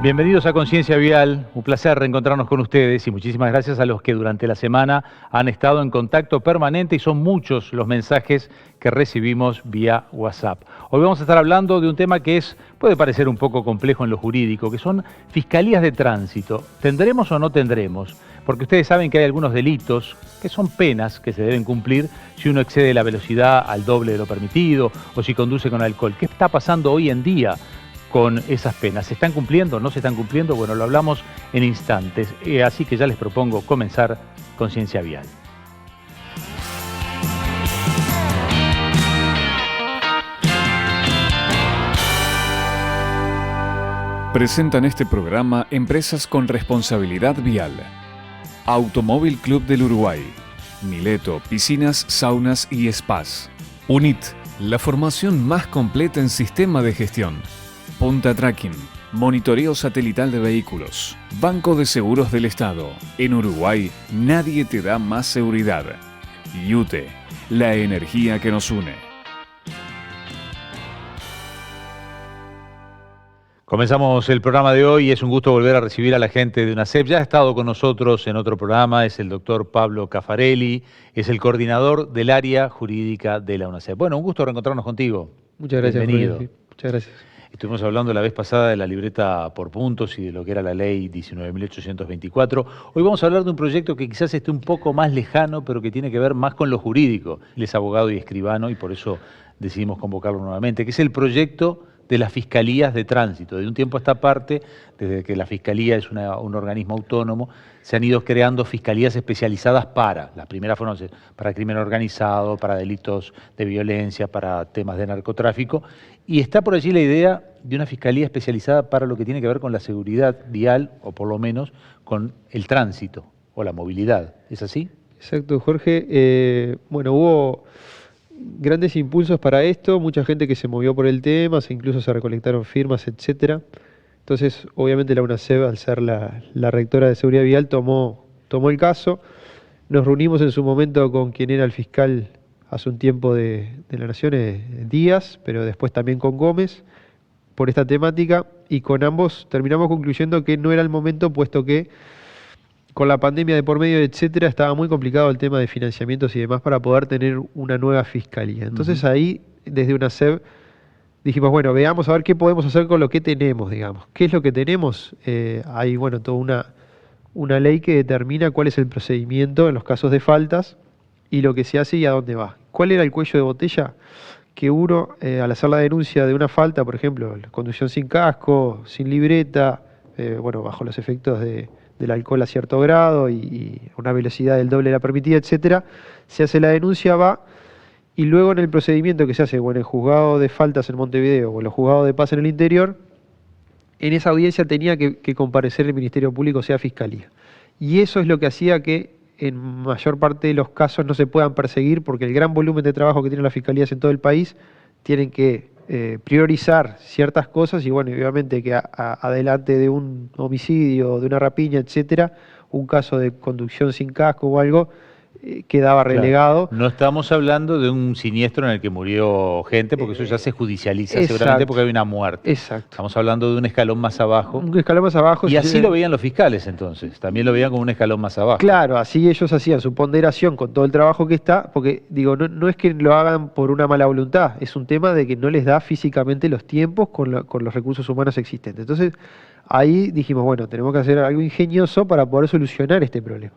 Bienvenidos a Conciencia Vial, un placer reencontrarnos con ustedes y muchísimas gracias a los que durante la semana han estado en contacto permanente y son muchos los mensajes que recibimos vía WhatsApp. Hoy vamos a estar hablando de un tema que puede parecer un poco complejo en lo jurídico, que son fiscalías de tránsito. ¿Tendremos o no tendremos? Porque ustedes saben que hay algunos delitos que son penas que se deben cumplir si uno excede la velocidad al doble de lo permitido o si conduce con alcohol. ¿Qué está pasando hoy en día con esas penas? ¿Se están cumpliendo? ¿No se están cumpliendo? Bueno, lo hablamos en instantes. Así que ya les propongo comenzar Conciencia Vial. Presentan este programa empresas con responsabilidad vial. Automóvil Club del Uruguay, Mileto, piscinas, saunas y spas. UNIT, la formación más completa en sistema de gestión. Punta Tracking, monitoreo satelital de vehículos. Banco de Seguros del Estado. En Uruguay, nadie te da más seguridad. UTE, la energía que nos une. Comenzamos el programa de hoy y es un gusto volver a recibir a la gente de UNACEP. Ya ha estado con nosotros en otro programa, es el doctor Pablo Caffarelli, es el coordinador del área jurídica de la UNACEP. Bueno, un gusto reencontrarnos contigo. Muchas gracias. Bienvenido. Muchas gracias. Estuvimos hablando la vez pasada de la libreta por puntos y de lo que era la ley 19.824. Hoy vamos a hablar de un proyecto que quizás esté un poco más lejano, pero que tiene que ver más con lo jurídico. Él es abogado y escribano y por eso decidimos convocarlo nuevamente, que es el proyecto de las fiscalías de tránsito. De un tiempo a esta parte, desde que la fiscalía es un organismo autónomo, se han ido creando fiscalías especializadas las primeras fueron para crimen organizado, para delitos de violencia, para temas de narcotráfico, y está por allí la idea de una fiscalía especializada para lo que tiene que ver con la seguridad vial, o por lo menos con el tránsito o la movilidad. ¿Es así? Exacto, Jorge. Bueno, hubo grandes impulsos para esto, mucha gente que se movió por el tema, incluso se recolectaron firmas, etcétera. Entonces, obviamente la UNACEP, al ser la rectora de Seguridad Vial, tomó el caso. Nos reunimos en su momento con quien era el fiscal hace un tiempo de la Nación, Díaz, pero después también con Gómez, por esta temática, y con ambos terminamos concluyendo que no era el momento, puesto que con la pandemia de por medio, etcétera, estaba muy complicado el tema de financiamientos y demás para poder tener una nueva fiscalía. Entonces ahí, desde UNACEP, dijimos, bueno, veamos a ver qué podemos hacer con lo que tenemos, digamos. ¿Qué es lo que tenemos? Hay, bueno, toda una ley que determina cuál es el procedimiento en los casos de faltas y lo que se hace y a dónde va. ¿Cuál era el cuello de botella? Que uno, al hacer la denuncia de una falta, por ejemplo, conducción sin casco, sin libreta, bueno, bajo los efectos del alcohol a cierto grado y una velocidad del doble de la permitida, etcétera, se hace la denuncia, va, y luego en el procedimiento que se hace en el juzgado de faltas en Montevideo o en los juzgados de paz en el interior, en esa audiencia tenía que comparecer el Ministerio Público, o sea, Fiscalía. Y eso es lo que hacía que en mayor parte de los casos no se puedan perseguir, porque el gran volumen de trabajo que tienen las fiscalías en todo el país tienen que priorizar ciertas cosas y bueno, obviamente que adelante de un homicidio, de una rapiña, etcétera, un caso de conducción sin casco o algo quedaba relegado. Claro. No estamos hablando de un siniestro en el que murió gente, porque eso ya se judicializa seguramente porque hay una muerte. Exacto. Estamos hablando de un escalón más abajo. Un escalón más abajo. Y así lo veían los fiscales entonces, también lo veían como un escalón más abajo. Claro, así ellos hacían su ponderación con todo el trabajo que está, porque digo, no es que lo hagan por una mala voluntad, es un tema de que no les da físicamente los tiempos con los recursos humanos existentes. Entonces, ahí dijimos, bueno, tenemos que hacer algo ingenioso para poder solucionar este problema.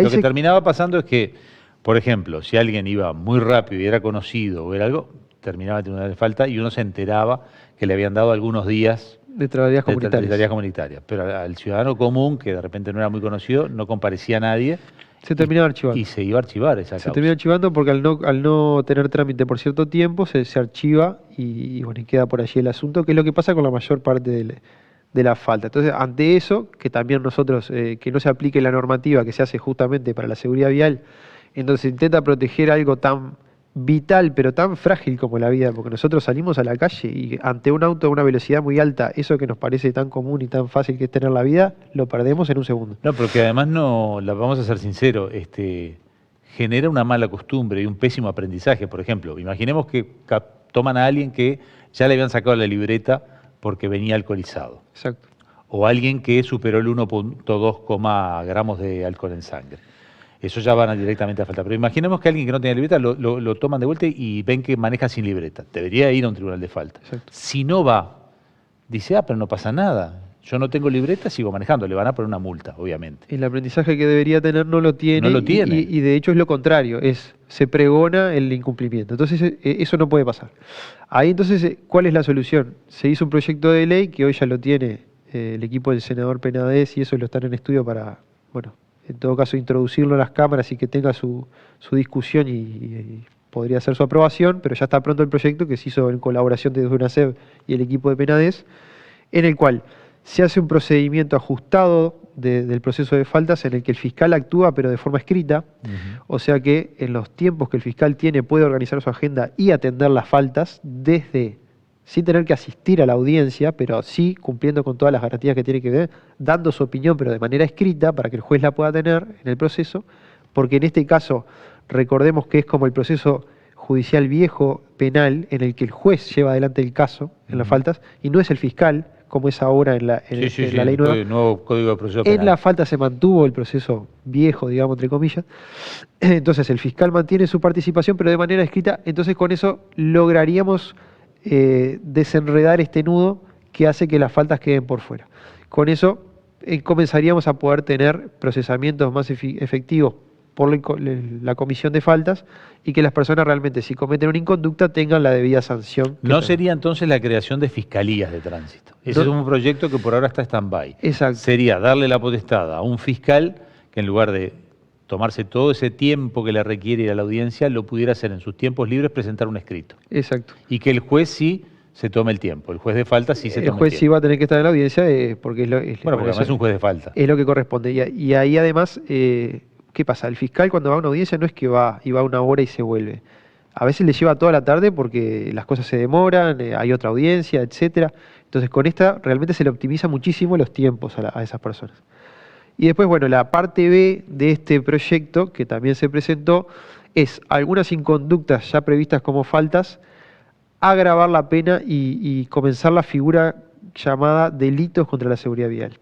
Lo que terminaba pasando es que, por ejemplo, si alguien iba muy rápido y era conocido o era algo, terminaba teniendo una falta y uno se enteraba que le habían dado algunos días de tareas comunitarias. Pero al ciudadano común, que de repente no era muy conocido, no comparecía nadie. Se terminaba archivando. Y se iba a archivar esa causa. Se termina archivando porque al no tener trámite por cierto tiempo, se archiva y bueno, y queda por allí el asunto, que es lo que pasa con la mayor parte de la falta. Entonces, ante eso, que también nosotros, que no se aplique la normativa que se hace justamente para la seguridad vial, entonces se intenta proteger algo tan vital, pero tan frágil como la vida, porque nosotros salimos a la calle y ante un auto a una velocidad muy alta, eso que nos parece tan común y tan fácil que es tener la vida, lo perdemos en un segundo. No, porque además vamos a ser sinceros, genera una mala costumbre y un pésimo aprendizaje. Por ejemplo, imaginemos que toman a alguien que ya le habían sacado la libreta porque venía alcoholizado. Exacto. o alguien que superó el 1.2 gramos de alcohol en sangre. Eso ya van directamente a falta. Pero imaginemos que alguien que no tenía libreta lo toman de vuelta y ven que maneja sin libreta. Debería ir a un tribunal de falta. Exacto. Si no va, dice, pero no pasa nada. Yo no tengo libreta, sigo manejando. Le van a poner una multa, obviamente. El aprendizaje que debería tener no lo tiene. No lo tiene. Y de hecho es lo contrario, se pregona el incumplimiento. Entonces eso no puede pasar. Ahí entonces, ¿cuál es la solución? Se hizo un proyecto de ley que hoy ya lo tiene el equipo del senador Penades y eso lo están en estudio para, bueno, en todo caso introducirlo a las cámaras y que tenga su discusión y podría ser su aprobación, pero ya está pronto el proyecto que se hizo en colaboración de UNACEB y el equipo de Penades, en el cual se hace un procedimiento ajustado del proceso de faltas en el que el fiscal actúa pero de forma escrita, o sea que en los tiempos que el fiscal tiene puede organizar su agenda y atender las faltas sin tener que asistir a la audiencia, pero sí cumpliendo con todas las garantías que tiene que ver, dando su opinión pero de manera escrita para que el juez la pueda tener en el proceso, porque en este caso recordemos que es como el proceso judicial viejo penal en el que el juez lleva adelante el caso en las faltas y no es el fiscal, como es ahora en la ley nueva. El nuevo Código de Proceso Penal. En la falta se mantuvo el proceso viejo, digamos, entre comillas. Entonces el fiscal mantiene su participación, pero de manera escrita. Entonces con eso lograríamos desenredar este nudo que hace que las faltas queden por fuera. Con eso comenzaríamos a poder tener procesamientos más efectivos por la comisión de faltas y que las personas realmente, si cometen una inconducta, tengan la debida sanción. No sería entonces la creación de fiscalías de tránsito. Ese es un proyecto que por ahora está stand-by. Exacto. Sería darle la potestad a un fiscal que en lugar de tomarse todo ese tiempo que le requiere ir a la audiencia, lo pudiera hacer en sus tiempos libres, presentar un escrito. Exacto. Y que el juez sí se tome el tiempo. El juez de falta sí se tome el tiempo. El juez sí va a tener que estar en la audiencia porque es lo porque además es un juez de falta. Es lo que corresponde. Y ahí además, ¿qué pasa? El fiscal cuando va a una audiencia no es que va una hora y se vuelve. A veces le lleva toda la tarde porque las cosas se demoran, hay otra audiencia, etcétera. Entonces con esta realmente se le optimiza muchísimo los tiempos a esas personas. Y después, bueno, la parte B de este proyecto, que también se presentó, es algunas inconductas ya previstas como faltas, agravar la pena y comenzar la figura llamada delitos contra la seguridad vial.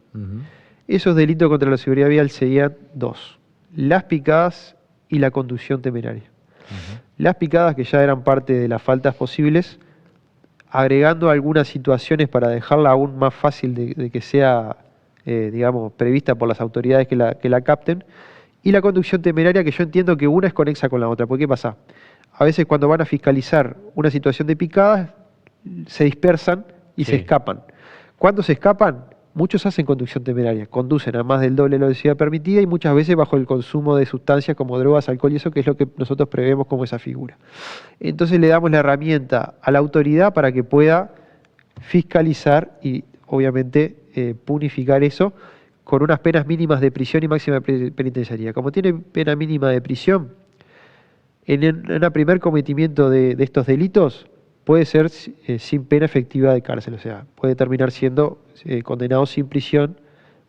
Esos delitos contra la seguridad vial serían dos: las picadas y la conducción temeraria. Las picadas, que ya eran parte de las faltas posibles, agregando algunas situaciones para dejarla aún más fácil de que sea, digamos, prevista por las autoridades que la capten, y la conducción temeraria, que yo entiendo que una es conexa con la otra. ¿Por qué pasa? A veces cuando van a fiscalizar una situación de picadas, se dispersan y se escapan. Cuando se escapan, muchos hacen conducción temeraria, conducen a más del doble de la velocidad permitida y muchas veces bajo el consumo de sustancias como drogas, alcohol y eso, que es lo que nosotros prevemos como esa figura. Entonces le damos la herramienta a la autoridad para que pueda fiscalizar y obviamente punificar eso con unas penas mínimas de prisión y máxima penitenciaría. Como tiene pena mínima de prisión, en el primer cometimiento de estos delitos puede ser sin pena efectiva de cárcel, o sea, puede terminar siendo condenado sin prisión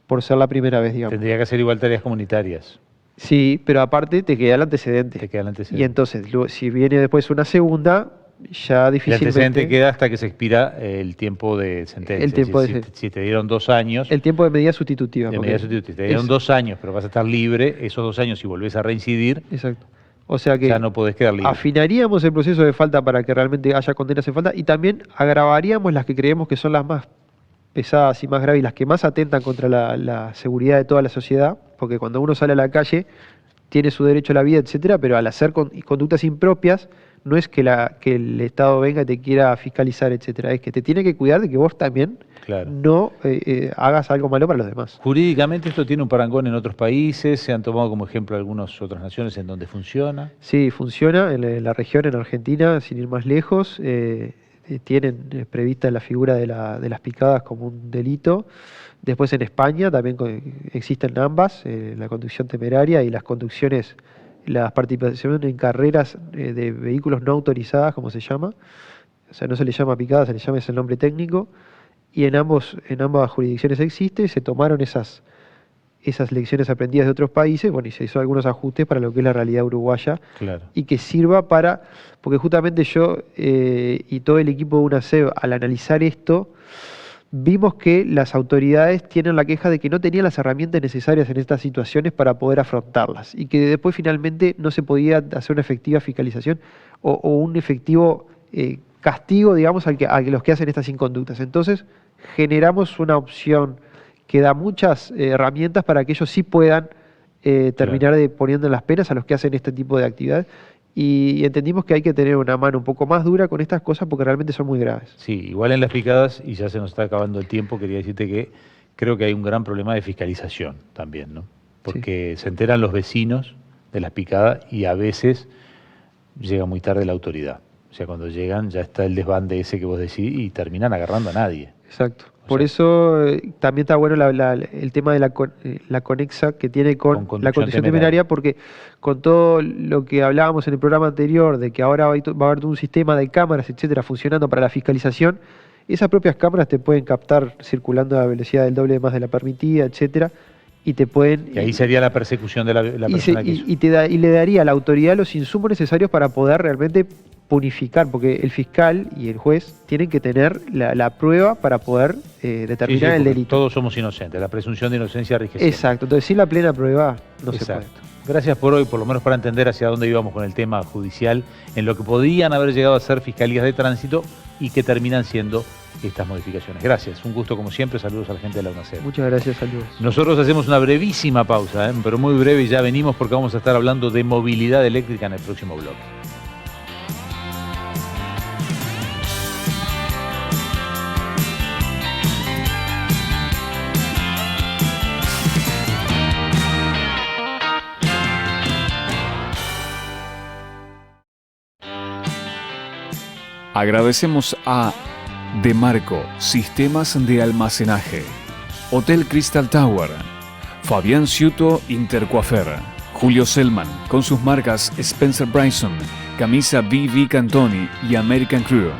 por ser la primera vez, digamos. Tendría que hacer igual tareas comunitarias. Sí, pero aparte te queda el antecedente. Te queda el antecedente. Y entonces, si viene después una segunda, ya difícilmente... El antecedente queda hasta que se expira el tiempo de sentencia. El tiempo si te dieron 2 años... El tiempo de medida sustitutiva. De medida sustitutiva. Te dieron 2 años, pero vas a estar libre esos 2 años si volvés a reincidir. Exacto. O sea que ya no podés quedar libre. Afinaríamos el proceso de falta para que realmente haya condenas en falta y también agravaríamos las que creemos que son las más pesadas y más graves y las que más atentan contra la seguridad de toda la sociedad, porque cuando uno sale a la calle tiene su derecho a la vida, etcétera, pero al hacer conductas impropias no es que el Estado venga y te quiera fiscalizar, etcétera, es que te tiene que cuidar de que vos también no hagas algo malo para los demás. Jurídicamente esto tiene un parangón en otros países, se han tomado como ejemplo algunas otras naciones en donde funciona. Sí, funciona en la región, en Argentina, sin ir más lejos, tienen prevista la figura de las picadas como un delito. Después en España también existen ambas, la conducción temeraria y las conducciones, las participaciones en carreras de vehículos no autorizadas, como se llama. O sea, no se le llama picada, se le llama, es el nombre técnico. Y en ambas jurisdicciones existe, se tomaron esas lecciones aprendidas de otros países, bueno, y se hizo algunos ajustes para lo que es la realidad uruguaya, y que sirva porque justamente yo y todo el equipo de UNACEB, al analizar esto, vimos que las autoridades tienen la queja de que no tenían las herramientas necesarias en estas situaciones para poder afrontarlas y que después finalmente no se podía hacer una efectiva fiscalización o un efectivo castigo, digamos, a los que hacen estas inconductas. Entonces, generamos una opción que da muchas herramientas para que ellos sí puedan terminar poniendo las penas a los que hacen este tipo de actividades. Y entendimos que hay que tener una mano un poco más dura con estas cosas porque realmente son muy graves. Sí, igual en las picadas, y ya se nos está acabando el tiempo, quería decirte que creo que hay un gran problema de fiscalización también, ¿no? Porque se enteran los vecinos de las picadas y a veces llega muy tarde la autoridad. O sea, cuando llegan ya está el desbande ese que vos decís y terminan agarrando a nadie. Exacto. Por eso también está bueno el tema de la conexa que tiene con la conducción temeraria, porque con todo lo que hablábamos en el programa anterior, de que ahora va a haber todo un sistema de cámaras, etcétera, funcionando para la fiscalización, esas propias cámaras te pueden captar circulando a la velocidad del doble más de la permitida, etcétera, y te pueden... Y ahí sería la persecución de la persona que hizo. Y le daría a la autoridad los insumos necesarios para poder realmente punificar, porque el fiscal y el juez tienen que tener la prueba para poder determinar el delito. Todos somos inocentes, la presunción de inocencia rige siempre. Exacto, entonces sin la plena prueba no se puede. Gracias por hoy, por lo menos para entender hacia dónde íbamos con el tema judicial, en lo que podían haber llegado a ser fiscalías de tránsito y que terminan siendo estas modificaciones. Gracias, un gusto como siempre, saludos a la gente de la UNACEB. Muchas gracias, saludos. Nosotros hacemos una brevísima pausa, pero muy breve, y ya venimos porque vamos a estar hablando de movilidad eléctrica en el próximo bloque. Agradecemos a Demarco, Sistemas de Almacenaje, Hotel Crystal Tower, Fabián Ciuto Intercoafer, Julio Selman con sus marcas Spencer Bryson, Camisa BV Cantoni y American Crew.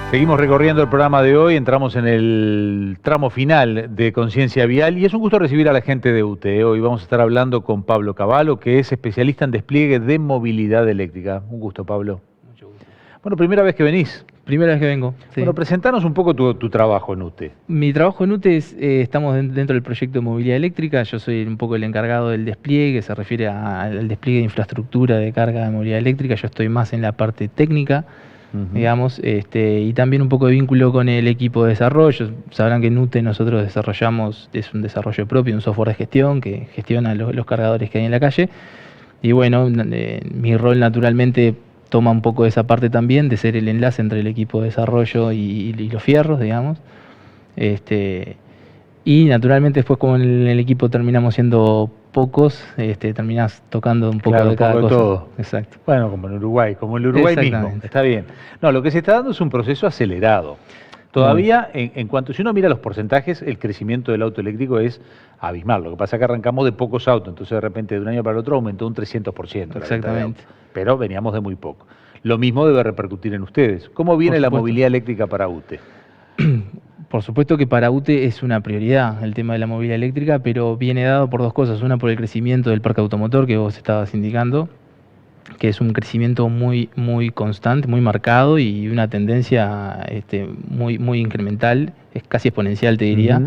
Seguimos recorriendo el programa de hoy, entramos en el tramo final de Conciencia Vial y es un gusto recibir a la gente de UTE. Hoy vamos a estar hablando con Pablo Cavallo, que es especialista en despliegue de movilidad eléctrica. Un gusto, Pablo. Mucho gusto. Bueno, primera vez que venís. Primera vez que vengo. Sí. Bueno, presentanos un poco tu trabajo en UTE. Mi trabajo en UTE es, estamos dentro del proyecto de movilidad eléctrica. Yo soy un poco el encargado del despliegue, se refiere al despliegue de infraestructura de carga de movilidad eléctrica. Yo estoy más en la parte técnica, digamos, y también un poco de vínculo con el equipo de desarrollo. Sabrán que en UTE nosotros desarrollamos, es un desarrollo propio, un software de gestión que gestiona los cargadores que hay en la calle. Y bueno, mi rol naturalmente toma un poco de esa parte también, de ser el enlace entre el equipo de desarrollo y los fierros, digamos. Y naturalmente después, como en el equipo terminamos siendo pocos, terminás tocando un poco de cada cosa. Todo. Exacto. Bueno, como en Uruguay, mismo. Está bien. No, lo que se está dando es un proceso acelerado. Todavía, en cuanto, si uno mira los porcentajes, el crecimiento del auto eléctrico es abismal. Lo que pasa es que arrancamos de pocos autos, entonces de repente de un año para el otro aumentó un 300%. Exactamente. Pero veníamos de muy poco. Lo mismo debe repercutir en ustedes. ¿Cómo viene la movilidad eléctrica para UTE? Por supuesto que para UTE es una prioridad el tema de la movilidad eléctrica, pero viene dado por dos cosas. Una, por el crecimiento del parque automotor que vos estabas indicando, que es un crecimiento muy constante, muy marcado y una tendencia muy incremental, es casi exponencial, te diría.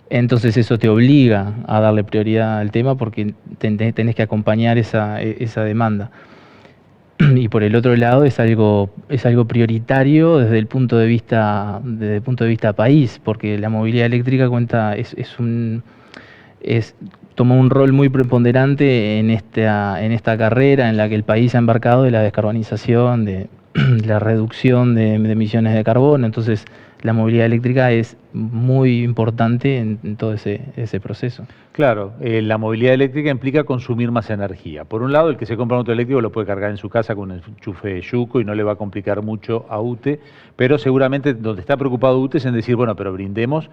Entonces eso te obliga a darle prioridad al tema porque tenés que acompañar esa demanda. Y por el otro lado es algo prioritario desde el punto de vista país, porque la movilidad eléctrica toma un rol muy preponderante en esta carrera en la que el país ha embarcado de la descarbonización, de la reducción de emisiones de carbono. Entonces la movilidad eléctrica es muy importante en todo ese proceso. Claro, la movilidad eléctrica implica consumir más energía. Por un lado, el que se compra un auto eléctrico lo puede cargar en su casa con un enchufe de yuco y no le va a complicar mucho a UTE, pero seguramente donde está preocupado UTE es en decir, bueno, pero brindemos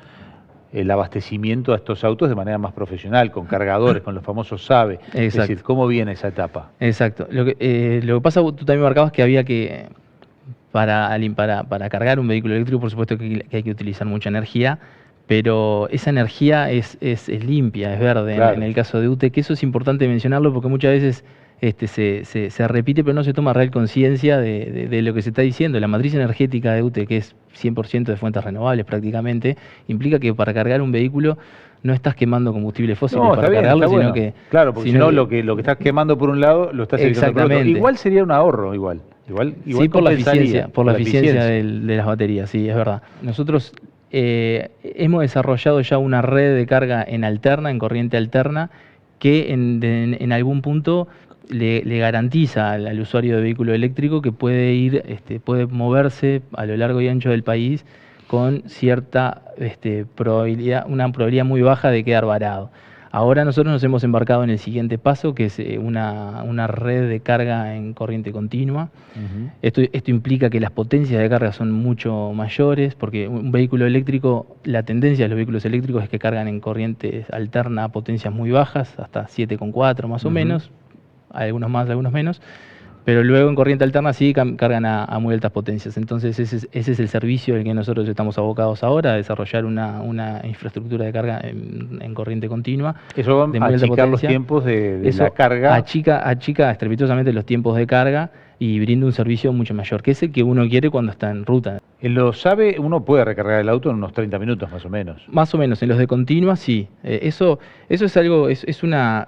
el abastecimiento a estos autos de manera más profesional, con cargadores, con los famosos SAVE. Exacto. Es decir, ¿cómo viene esa etapa? Exacto. Lo que pasa, tú también marcabas que había que, para cargar un vehículo eléctrico, por supuesto que hay que utilizar mucha energía, pero esa energía es limpia, es verde, Claro. en el caso de UTE, que eso es importante mencionarlo porque muchas veces se repite, pero no se toma real conciencia de lo que se está diciendo. La matriz energética de UTE, que es 100% de fuentes renovables prácticamente, implica que para cargar un vehículo no estás quemando combustible fósil No, para está bien, cargarlo, está sino bueno. que... Claro, porque si sino no, que- lo que estás quemando por un lado, lo estás evitando por otro. Exactamente. Igual sería un ahorro, igual Sí, por la compensaría, eficiencia, por la eficiencia de las baterías, sí, es verdad. Nosotros hemos desarrollado ya una red de carga en alterna, en corriente alterna, que en algún punto le garantiza al usuario de vehículo eléctrico que puede ir, puede moverse a lo largo y ancho del país con cierta probabilidad, una probabilidad muy baja de quedar varado. Ahora nosotros nos hemos embarcado en el siguiente paso, que es una red de carga en corriente continua. Ujú. Esto implica que las potencias de carga son mucho mayores, porque un vehículo eléctrico, la tendencia de los vehículos eléctricos es que cargan en corriente alterna a potencias muy bajas, hasta 7,4 más o Ujú. menos, algunos más, algunos menos, pero luego en corriente alterna sí cargan a muy altas potencias. Entonces ese es el servicio del que nosotros estamos abocados ahora, a desarrollar una infraestructura de carga en corriente continua. Eso va de a muy alta achicar los potencia. tiempos de Eso la carga. achica estrepitosamente los tiempos de carga y brinda un servicio mucho mayor, que es el que uno quiere cuando está en ruta. En los SAVE uno puede recargar el auto en unos 30 minutos más o menos. Más o menos, en los de continua sí. Eso es algo, es una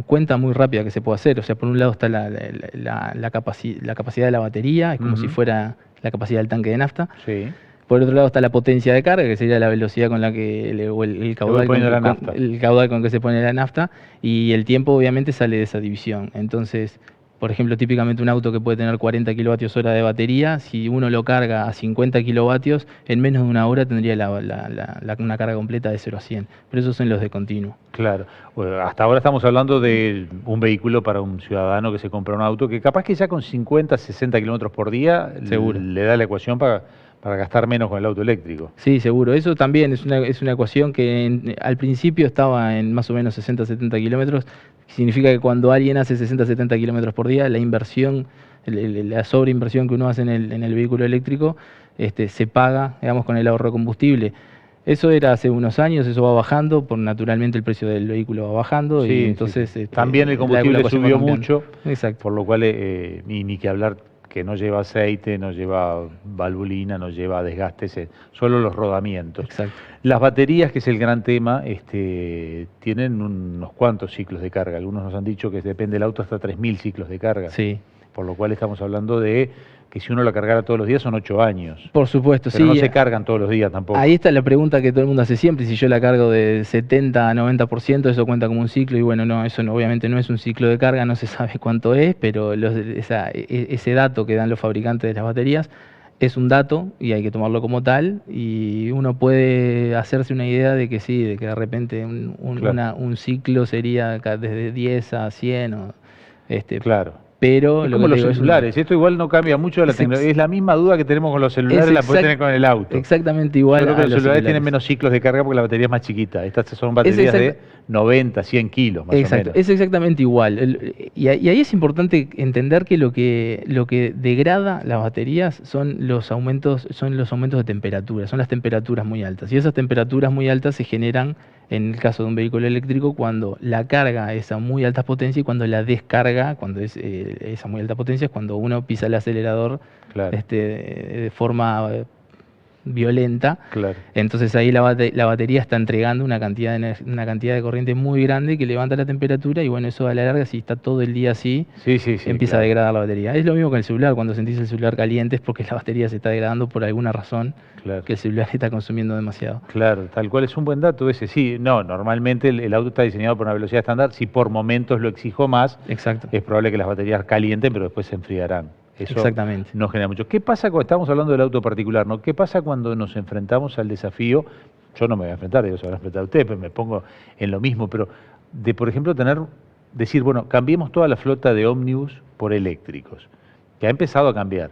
cuenta muy rápida que se puede hacer. O sea, por un lado está la capacidad de la batería, es como si Ujú. fuera la capacidad del tanque de nafta. Sí. Por otro lado está la potencia de carga, que sería la velocidad con la que, o el caudal poniendo la con, nafta. el caudal con que se pone la nafta, y el tiempo obviamente sale de esa división. Entonces, por ejemplo, típicamente un auto que puede tener 40 kilovatios hora de batería, si uno lo carga a 50 kilovatios, en menos de una hora tendría una carga completa de 0 a 100. Pero esos son los de continuo. Claro. Bueno, hasta ahora estamos hablando de un vehículo para un ciudadano que se compra un auto que capaz que ya con 50, 60 kilómetros por día Seguro. le da la ecuación para gastar menos con el auto eléctrico. Sí, seguro. Eso también es una ecuación que al principio estaba en más o menos 60, 70 kilómetros. Significa que cuando alguien hace 60, 70 kilómetros por día, la inversión, la sobreinversión que uno hace en el vehículo eléctrico, se paga, digamos, con el ahorro de combustible. Eso era hace unos años, eso va bajando, naturalmente el precio del vehículo va bajando, Sí, y sí, entonces... sí. También el combustible ecuación va subió cambiando. mucho, Exacto. por lo cual ni que hablar que no lleva aceite, no lleva valvulina, no lleva desgastes, solo los rodamientos. Exacto. Las baterías, que es el gran tema, tienen unos cuantos ciclos de carga. Algunos nos han dicho que depende del auto hasta 3.000 ciclos de carga. Sí. Por lo cual estamos hablando de que si uno la cargara todos los días son 8 años. Por supuesto, Pero sí. no se cargan todos los días tampoco. Ahí está la pregunta que todo el mundo hace siempre: si yo la cargo de 70 a 90%, eso cuenta como un ciclo. Y bueno, no, eso obviamente no es un ciclo de carga, no se sabe cuánto es, pero ese dato que dan los fabricantes de las baterías es un dato y hay que tomarlo como tal, y uno puede hacerse una idea de que sí, de que de repente Claro. un ciclo sería desde 10 a 100, Claro. pero Es lo como que te los digo, es celulares, esto igual no cambia mucho de la es tecnología. ex- Es la misma duda que tenemos con los celulares, la podés tener con el auto. exactamente igual. Solo que a los los celulares tienen celulares. menos ciclos de carga porque la batería es más chiquita. Estas son baterías de 90, 100 kilos más Exacto, o menos. es exactamente igual. Y ahí es importante entender que lo que degrada las baterías son los aumentos de temperatura, son las temperaturas muy altas. Y esas temperaturas muy altas se generan, en el caso de un vehículo eléctrico, cuando la carga es a muy altas potencias, y cuando la descarga, cuando es a muy alta potencia, es cuando uno pisa el acelerador Claro. de forma violenta. Claro. Entonces ahí la batería está entregando una cantidad de corriente muy grande que levanta la temperatura, y bueno, eso a la larga, si está todo el día así, Sí, empieza a claro. degradar la batería. Es lo mismo que el celular: cuando sentís el celular caliente es porque la batería se está degradando por alguna razón, Claro. que el celular está consumiendo demasiado. Claro, tal cual, es un buen dato ese. Sí, no, normalmente el auto está diseñado por una velocidad estándar. Si por momentos lo exijo más, Exacto. es probable que las baterías calienten, pero después se enfriarán. Eso Exactamente. no genera mucho. ¿Qué pasa cuando estamos hablando del auto particular, no? ¿Qué pasa cuando nos enfrentamos al desafío? Yo no me voy a enfrentar, ellos se van a enfrentar a ustedes, pero me pongo en lo mismo, pero de, por ejemplo, decir, bueno, cambiemos toda la flota de ómnibus por eléctricos, que ha empezado a cambiar.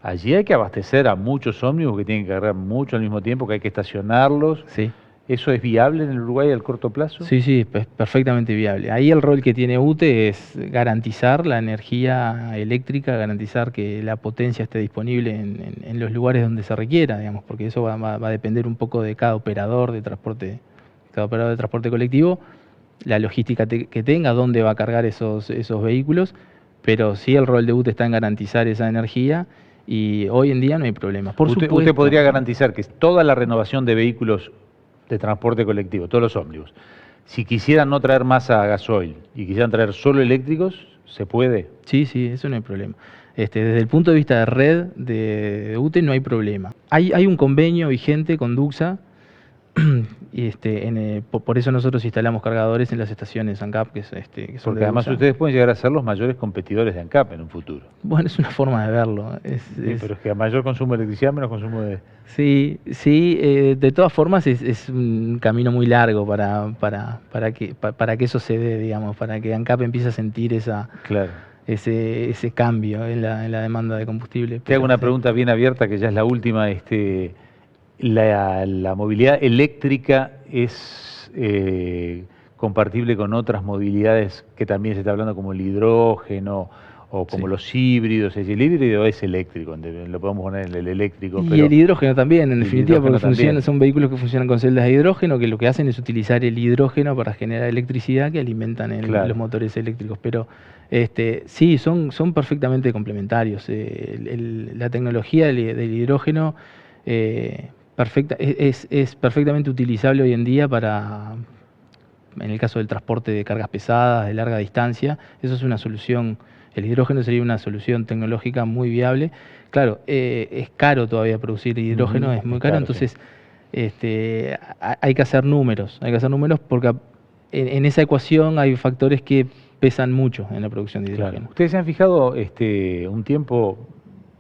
Allí hay que abastecer a muchos ómnibus que tienen que cargar mucho al mismo tiempo, que hay que estacionarlos. Sí. ¿Eso es viable en el Uruguay al corto plazo? Sí, sí, es perfectamente viable. Ahí el rol que tiene UTE es garantizar la energía eléctrica, garantizar que la potencia esté disponible en los lugares donde se requiera, digamos, porque eso va a depender un poco de cada operador de transporte colectivo, la logística que tenga, dónde va a cargar esos vehículos, pero sí el rol de UTE está en garantizar esa energía y hoy en día no hay problema. Por supuesto, ¿Usted podría garantizar que toda la renovación de vehículos de transporte colectivo, todos los ómnibus, si quisieran no traer más a gasoil y quisieran traer solo eléctricos, se puede? Sí, eso no hay problema. Desde el punto de vista de red de UTE no hay problema. Hay un convenio vigente con Duxa, por eso nosotros instalamos cargadores en las estaciones ANCAP, que son Porque de además Duxa. ustedes pueden llegar a ser los mayores competidores de ANCAP en un futuro. Bueno, es una forma de verlo. Sí, pero es que a mayor consumo de electricidad, menos consumo de... Sí, de todas formas es un camino muy largo para que eso se dé, digamos, para que ANCAP empiece a sentir Claro. ese cambio en la demanda de combustible. Te hago una pregunta bien abierta, que ya es la última. ¿La movilidad eléctrica es compartible con otras movilidades que también se está hablando, como el hidrógeno o como Sí. los híbridos? Es decir, el híbrido es eléctrico, lo podemos poner en el eléctrico. Y pero el hidrógeno también, en el definitiva, porque hidrógeno también. son vehículos que funcionan con celdas de hidrógeno, que lo que hacen es utilizar el hidrógeno para generar electricidad que alimentan Claro. los motores eléctricos. Pero sí, son perfectamente complementarios. La tecnología del hidrógeno es perfectamente utilizable hoy en día en el caso del transporte de cargas pesadas, de larga distancia. Eso es una solución. El hidrógeno sería una solución tecnológica muy viable. Claro, es caro todavía producir hidrógeno, es muy caro, Claro, entonces hay que hacer números, porque en esa ecuación hay factores que pesan mucho en la producción de hidrógeno. Claro. ¿Ustedes se han fijado un tiempo,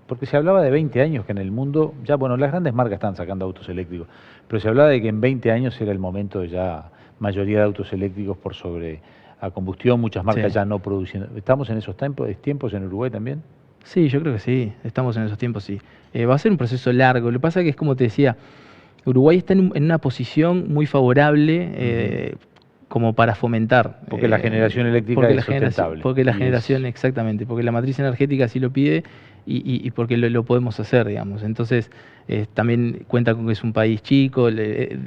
porque se hablaba de 20 años que en el mundo, ya bueno, las grandes marcas están sacando autos eléctricos, pero se hablaba de que en 20 años era el momento de ya mayoría de autos eléctricos por sobre a combustión, muchas marcas Sí. ya no produciendo. ¿Estamos en esos tiempos en Uruguay también? Sí, yo creo que sí, estamos en esos tiempos, sí. Va a ser un proceso largo, lo que pasa es que es como te decía, Uruguay está en una posición muy favorable como para fomentar. Porque la generación eléctrica es sustentable. Porque la Y generación, exactamente, porque la matriz energética así lo pide y porque lo podemos hacer, digamos. Entonces, también cuenta con que es un país chico, de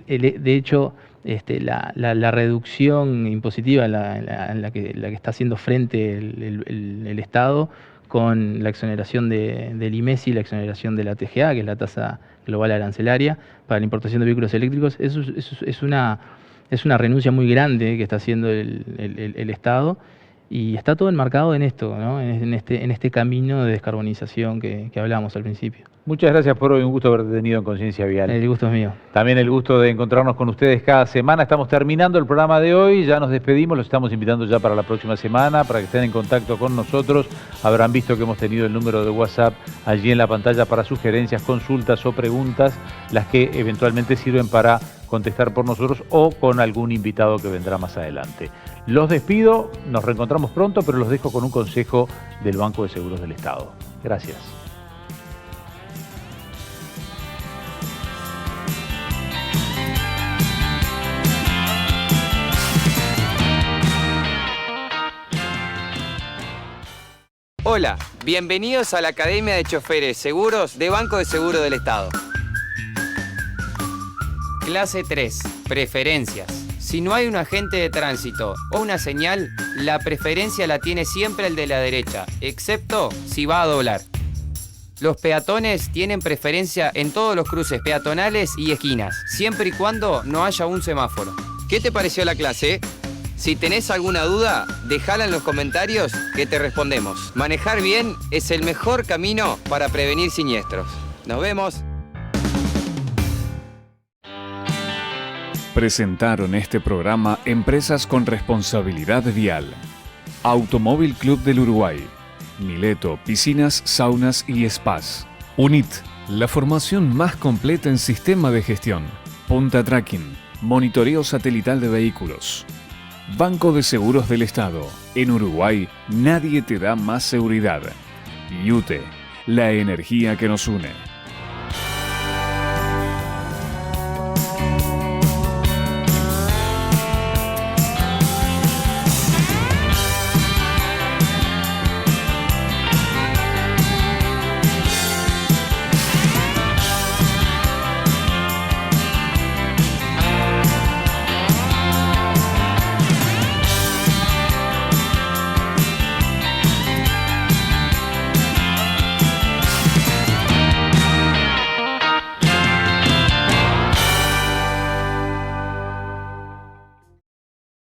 hecho, la reducción impositiva en la que está haciendo frente el Estado con la exoneración del IMESI, la exoneración de la TGA, que es la tasa global arancelaria, para la importación de vehículos eléctricos, eso es una renuncia muy grande que está haciendo el Estado, y está todo enmarcado en esto, ¿no? en este camino de descarbonización que hablamos al principio. Muchas gracias por hoy, un gusto haberte tenido en Conciencia Vial. El gusto es mío. También el gusto de encontrarnos con ustedes cada semana. Estamos terminando el programa de hoy, ya nos despedimos, los estamos invitando ya para la próxima semana, para que estén en contacto con nosotros. Habrán visto que hemos tenido el número de WhatsApp allí en la pantalla para sugerencias, consultas o preguntas, las que eventualmente sirven para contestar por nosotros o con algún invitado que vendrá más adelante. Los despido, nos reencontramos pronto, pero los dejo con un consejo del Banco de Seguros del Estado. Gracias. Hola, bienvenidos a la Academia de Choferes Seguros de Banco de Seguro del Estado. Clase 3. Preferencias. Si no hay un agente de tránsito o una señal, la preferencia la tiene siempre el de la derecha, excepto si va a doblar. Los peatones tienen preferencia en todos los cruces peatonales y esquinas, siempre y cuando no haya un semáforo. ¿Qué te pareció la clase? Si tenés alguna duda, dejala en los comentarios que te respondemos. Manejar bien es el mejor camino para prevenir siniestros. Nos vemos. Presentaron este programa Empresas con Responsabilidad Vial. Automóvil Club del Uruguay. Mileto, piscinas, saunas y spas. UNIT, la formación más completa en sistema de gestión. Punta Tracking, monitoreo satelital de vehículos. Banco de Seguros del Estado. En Uruguay, nadie te da más seguridad. Y UTE, la energía que nos une.